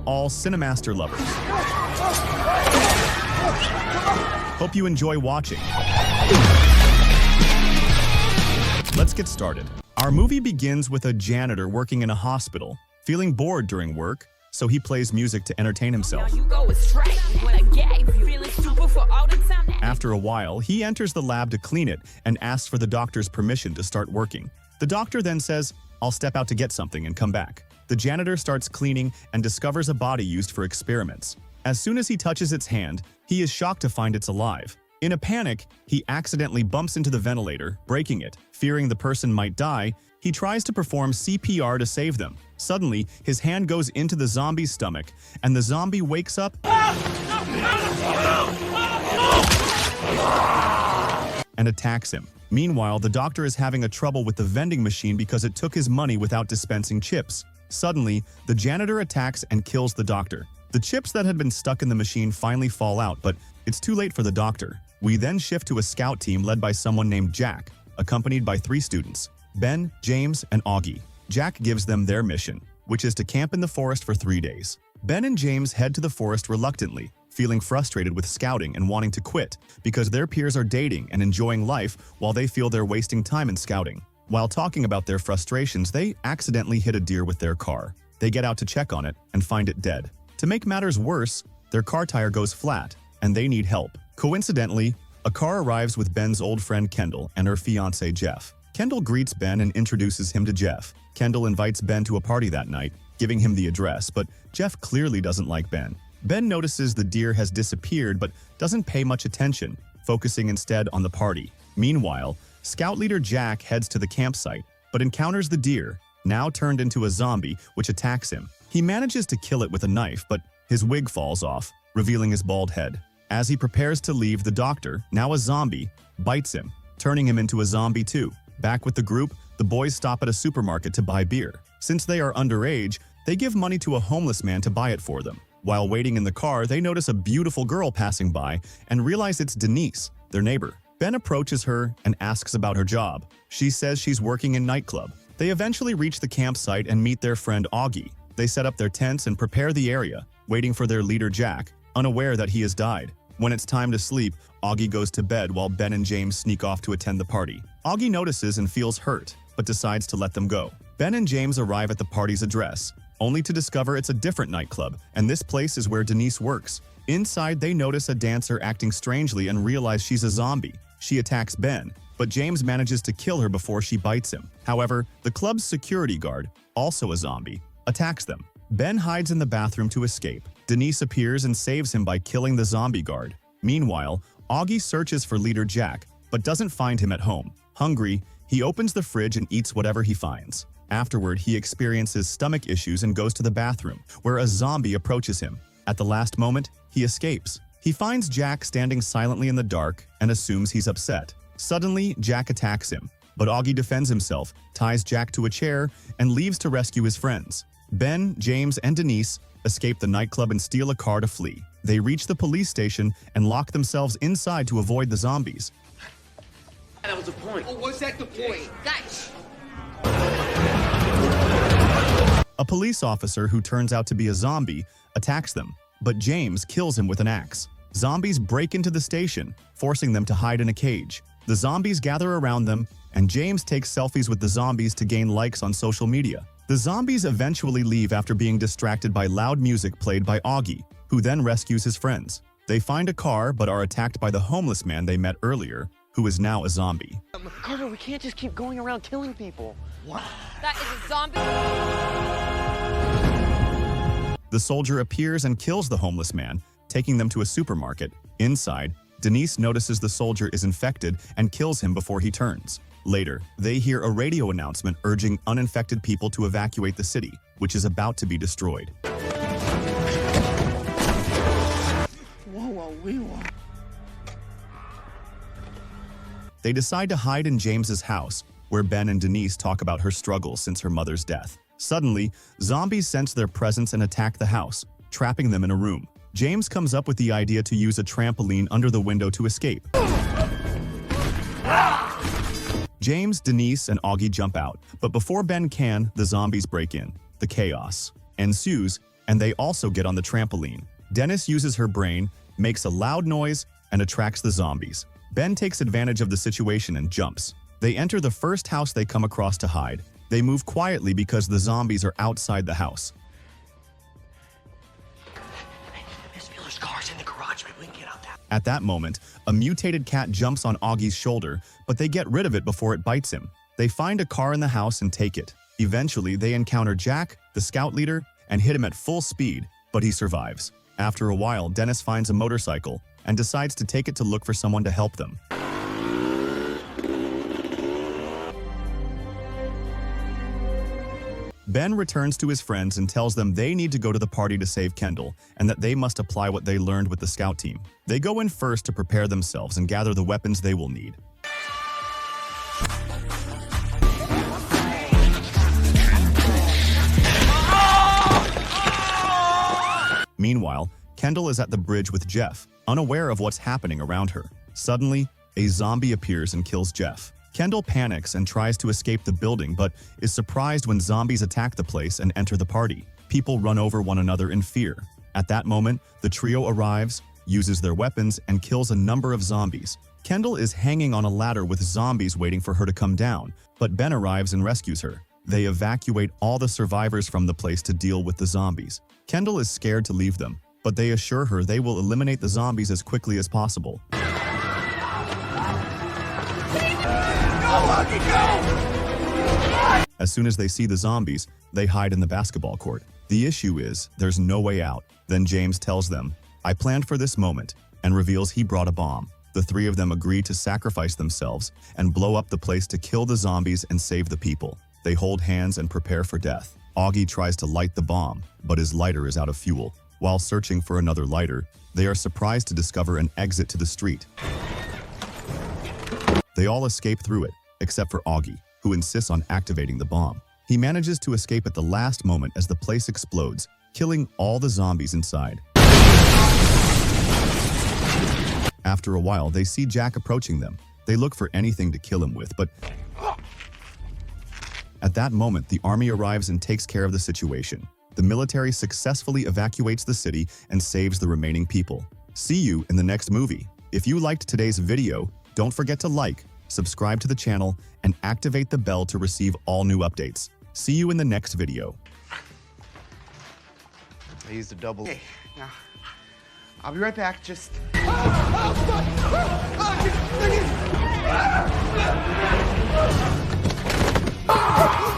all Cinemaster lovers. Hope you enjoy watching. Let's get started. Our movie begins with a janitor working in a hospital, feeling bored during work, so he plays music to entertain himself. After a while, he enters the lab to clean it and asks for the doctor's permission to start working. The doctor then says, "I'll step out to get something and come back." The janitor starts cleaning and discovers a body used for experiments. As soon as he touches its hand, he is shocked to find it's alive. In a panic, he accidentally bumps into the ventilator, breaking it. Fearing the person might die, he tries to perform CPR to save them. Suddenly, his hand goes into the zombie's stomach, and the zombie wakes up and attacks him. Meanwhile, the doctor is having a trouble with the vending machine because it took his money without dispensing chips. Suddenly, the janitor attacks and kills the doctor. The chips that had been stuck in the machine finally fall out, but it's too late for the doctor. We then shift to a scout team led by someone named Jack, accompanied by 3 students, Ben, James, and Augie. Jack gives them their mission, which is to camp in the forest for 3 days. Ben and James head to the forest reluctantly, feeling frustrated with scouting and wanting to quit because their peers are dating and enjoying life while they feel they're wasting time in scouting. While talking about their frustrations, they accidentally hit a deer with their car. They get out to check on it and find it dead. To make matters worse, their car tire goes flat and they need help. Coincidentally, a car arrives with Ben's old friend Kendall and her fiancé Jeff. Kendall greets Ben and introduces him to Jeff. Kendall invites Ben to a party that night, giving him the address, but Jeff clearly doesn't like Ben. Ben notices the deer has disappeared but doesn't pay much attention, focusing instead on the party. Meanwhile, Scout leader Jack heads to the campsite, but encounters the deer, now turned into a zombie, which attacks him. He manages to kill it with a knife, but his wig falls off, revealing his bald head. As he prepares to leave, the doctor, now a zombie, bites him, turning him into a zombie too. Back with the group, the boys stop at a supermarket to buy beer. Since they are underage, they give money to a homeless man to buy it for them. While waiting in the car, they notice a beautiful girl passing by and realize it's Denise, their neighbor. Ben approaches her and asks about her job. She says she's working in nightclub. They eventually reach the campsite and meet their friend Augie. They set up their tents and prepare the area, waiting for their leader Jack, unaware that he has died. When it's time to sleep, Augie goes to bed while Ben and James sneak off to attend the party. Augie notices and feels hurt, but decides to let them go. Ben and James arrive at the party's address, only to discover it's a different nightclub, and this place is where Denise works. Inside, they notice a dancer acting strangely and realize she's a zombie. She attacks Ben, but James manages to kill her before she bites him. However, the club's security guard, also a zombie, attacks them. Ben hides in the bathroom to escape. Denise appears and saves him by killing the zombie guard. Meanwhile, Augie searches for leader Jack, but doesn't find him at home. Hungry, he opens the fridge and eats whatever he finds. Afterward, he experiences stomach issues and goes to the bathroom, where a zombie approaches him. At the last moment, he escapes. He finds Jack standing silently in the dark and assumes he's upset. Suddenly, Jack attacks him, but Augie defends himself, ties Jack to a chair, and leaves to rescue his friends. Ben, James, and Denise escape the nightclub and steal a car to flee. They reach the police station and lock themselves inside to avoid the zombies. That was the point. Oh, was that the point? Guys! A police officer who turns out to be a zombie attacks them, but James kills him with an axe. Zombies break into the station, forcing them to hide in a cage. The zombies gather around them, and James takes selfies with the zombies to gain likes on social media. The zombies eventually leave after being distracted by loud music played by Augie, who then rescues his friends. They find a car but are attacked by the homeless man they met earlier, who is now a zombie. Carter, we can't just keep going around killing people. What? That is a zombie. The soldier appears and kills the homeless man, taking them to a supermarket. Inside, Denise notices the soldier is infected and kills him before he turns. Later, they hear a radio announcement urging uninfected people to evacuate the city, which is about to be destroyed. They decide to hide in James's house, where Ben and Denise talk about her struggles since her mother's death. Suddenly, zombies sense their presence and attack the house, trapping them in a room. James comes up with the idea to use a trampoline under the window to escape. James, Denise, and Augie jump out, but before Ben can, the zombies break in. The chaos ensues, and they also get on the trampoline. Dennis uses her brain, makes a loud noise, and attracts the zombies. Ben takes advantage of the situation and jumps. They enter the first house they come across to hide. They move quietly because the zombies are outside the house. Miss Miller's car's in the garage. Maybe we can get out that. At that moment, a mutated cat jumps on Augie's shoulder, but they get rid of it before it bites him. They find a car in the house and take it. Eventually, they encounter Jack, the scout leader, and hit him at full speed, but he survives. After a while, Dennis finds a motorcycle and decides to take it to look for someone to help them. Ben returns to his friends and tells them they need to go to the party to save Kendall and that they must apply what they learned with the scout team. They go in first to prepare themselves and gather the weapons they will need. Meanwhile, Kendall is at the bridge with Jeff, unaware of what's happening around her. Suddenly, a zombie appears and kills Jeff. Kendall panics and tries to escape the building, but is surprised when zombies attack the place and enter the party. People run over one another in fear. At that moment, the trio arrives, uses their weapons, and kills a number of zombies. Kendall is hanging on a ladder with zombies waiting for her to come down, but Ben arrives and rescues her. They evacuate all the survivors from the place to deal with the zombies. Kendall is scared to leave them, but they assure her they will eliminate the zombies as quickly as possible. As soon as they see the zombies, they hide in the basketball court. The issue is, there's no way out. Then James tells them, "I planned for this moment," and reveals he brought a bomb. The three of them agree to sacrifice themselves and blow up the place to kill the zombies and save the people. They hold hands and prepare for death. Augie tries to light the bomb, but his lighter is out of fuel. While searching for another lighter, they are surprised to discover an exit to the street. They all escape through it, except for Augie, who insists on activating the bomb. He manages to escape at the last moment as the place explodes, killing all the zombies inside. After a while, they see Jack approaching them. They look for anything to kill him with, but at that moment, the army arrives and takes care of the situation. The military successfully evacuates the city and saves the remaining people. See you in the next movie. If you liked today's video, don't forget to like, subscribe to the channel, and activate the bell to receive all new updates. See you in the next video. I used a double. Hey, now, I'll be right back. Just... Ah!